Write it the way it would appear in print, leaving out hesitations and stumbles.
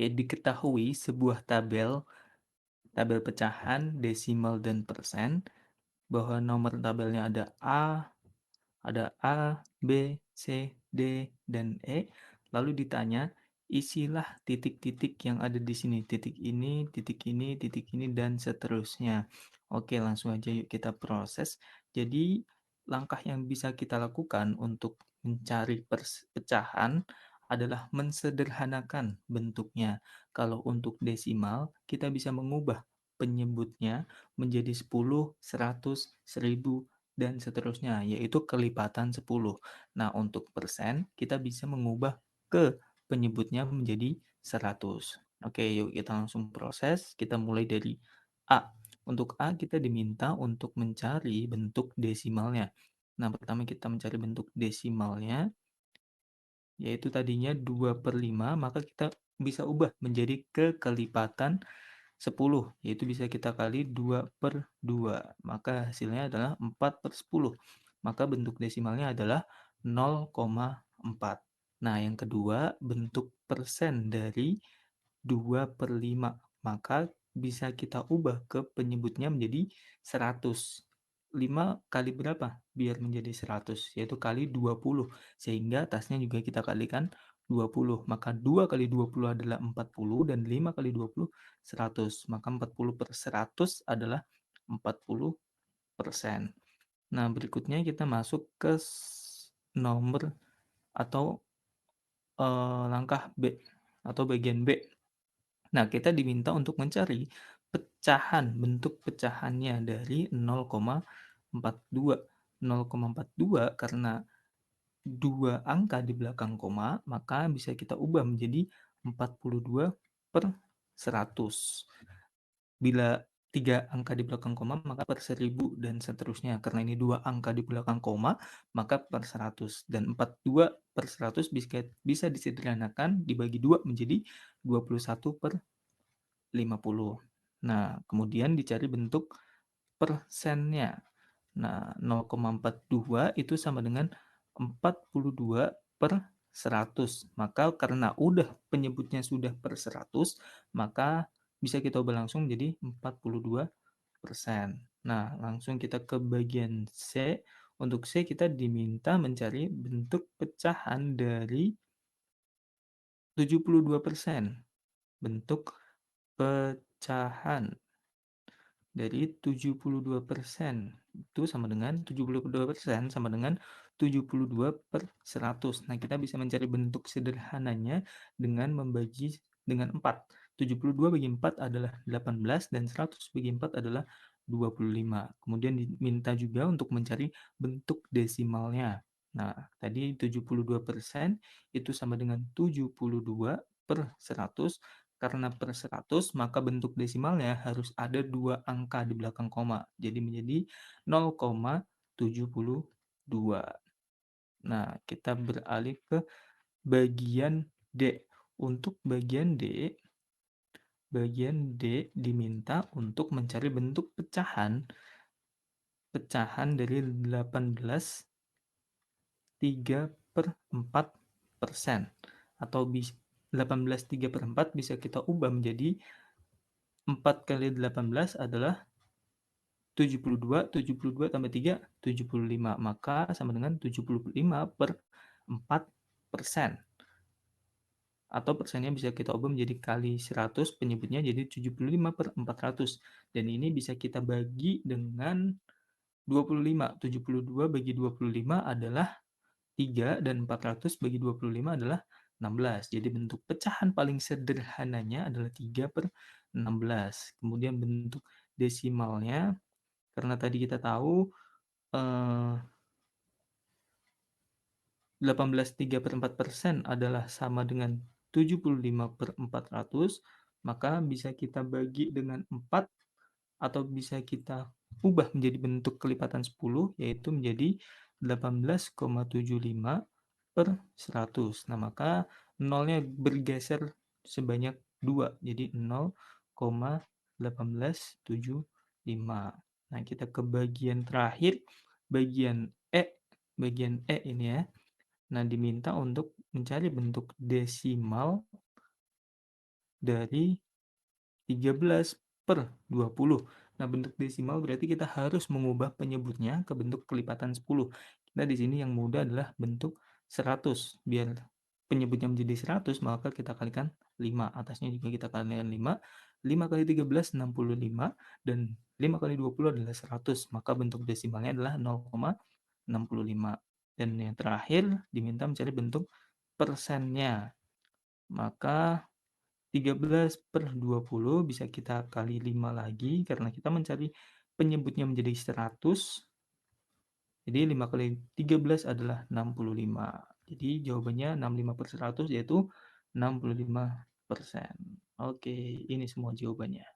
Oke, diketahui sebuah tabel pecahan, desimal, dan persen, bahwa nomor tabelnya ada A, B, C, D, dan E. Lalu ditanya, isilah titik-titik yang ada di sini. Titik ini, titik ini, titik ini, dan seterusnya. Oke, langsung aja yuk kita proses. Jadi, langkah yang bisa kita lakukan untuk mencari pecahan adalah mensederhanakan bentuknya. Kalau untuk desimal, kita bisa mengubah penyebutnya menjadi 10, 100, 1000, dan seterusnya, yaitu kelipatan 10. Nah, untuk persen, kita bisa mengubah ke penyebutnya menjadi 100. Oke, yuk kita langsung proses. Kita mulai dari A. Untuk A, kita diminta untuk mencari bentuk desimalnya. Nah, pertama kita mencari bentuk desimalnya, yaitu tadinya 2/5, maka kita bisa ubah menjadi kekelipatan 10, yaitu bisa kita kali 2/2, maka hasilnya adalah 4/10. Maka bentuk desimalnya adalah 0,4. Nah, yang kedua, bentuk persen dari 2/5, maka bisa kita ubah ke penyebutnya menjadi 100. 5 kali berapa biar menjadi 100? Yaitu kali 20, sehingga atasnya juga kita kalikan 20. Maka 2 kali 20 adalah 40, dan 5 kali 20, 100. Maka 40/100 adalah 40%. Nah, berikutnya kita masuk ke nomor atau langkah B atau bagian B. Nah, kita diminta untuk mencari bentuk pecahannya dari 0,42. 0,42 karena 2 angka di belakang koma, maka bisa kita ubah menjadi 42/100. Bila 3 angka di belakang koma, maka per 1000, dan seterusnya. Karena ini 2 angka di belakang koma, maka per 100. Dan 42/100 bisa disederhanakan dibagi 2 menjadi 21/50. Nah, kemudian dicari bentuk persennya. Nah, 0,42 itu sama dengan 42/100. Maka karena penyebutnya sudah per 100, maka bisa kita ubah langsung jadi 42%. Nah, langsung kita ke bagian C. Untuk C kita diminta mencari bentuk pecahan dari 72%. Bentuk pecahan dari 72%. Itu sama dengan 72% sama dengan 72/100. Nah, kita bisa mencari bentuk sederhananya dengan membagi dengan 4. 72 bagi 4 adalah 18, dan 100 bagi 4 adalah 25. Kemudian diminta juga untuk mencari bentuk desimalnya. Nah, tadi 72% itu sama dengan 72/100. Karena per 100, maka bentuk desimalnya harus ada 2 angka di belakang koma. Jadi menjadi 0,72. Nah, kita beralih ke bagian D. Untuk bagian D diminta untuk mencari bentuk pecahan dari 18/3/4%, atau 18/3/4 bisa kita ubah menjadi 4 kali 18 adalah 72, 72 tambah 3, 75. Maka sama dengan 75/4%. Atau persennya bisa kita ubah menjadi kali 100, penyebutnya jadi 75/400. Dan ini bisa kita bagi dengan 25. 72 bagi 25 adalah 3, dan 400 bagi 25 adalah 16. Jadi bentuk pecahan paling sederhananya adalah 3/16. Kemudian bentuk desimalnya, karena tadi kita tahu 18/3/4% adalah sama dengan 75/400, maka bisa kita bagi dengan 4, atau bisa kita ubah menjadi bentuk kelipatan 10, yaitu menjadi 18,75/100. Nah, maka nolnya bergeser sebanyak 2, jadi 0,1875. Nah, kita ke bagian terakhir, bagian E. Bagian E ini ya. Nah, diminta untuk mencari bentuk desimal dari 13/20. Nah, bentuk desimal berarti kita harus mengubah penyebutnya ke bentuk kelipatan 10. Kita di sini yang mudah adalah bentuk 100. Biar penyebutnya menjadi 100, maka kita kalikan 5. Atasnya juga kita kalikan 5. 5 kali 13, 65. Dan 5 kali 20 adalah 100. Maka bentuk desimalnya adalah 0,65. Dan yang terakhir, diminta mencari bentuk persennya. Maka 13/20 bisa kita kali 5 lagi karena kita mencari penyebutnya menjadi 100. Jadi 5 kali 13 adalah 65. Jadi jawabannya 65/100 yaitu 65%. Oke, ini semua jawabannya.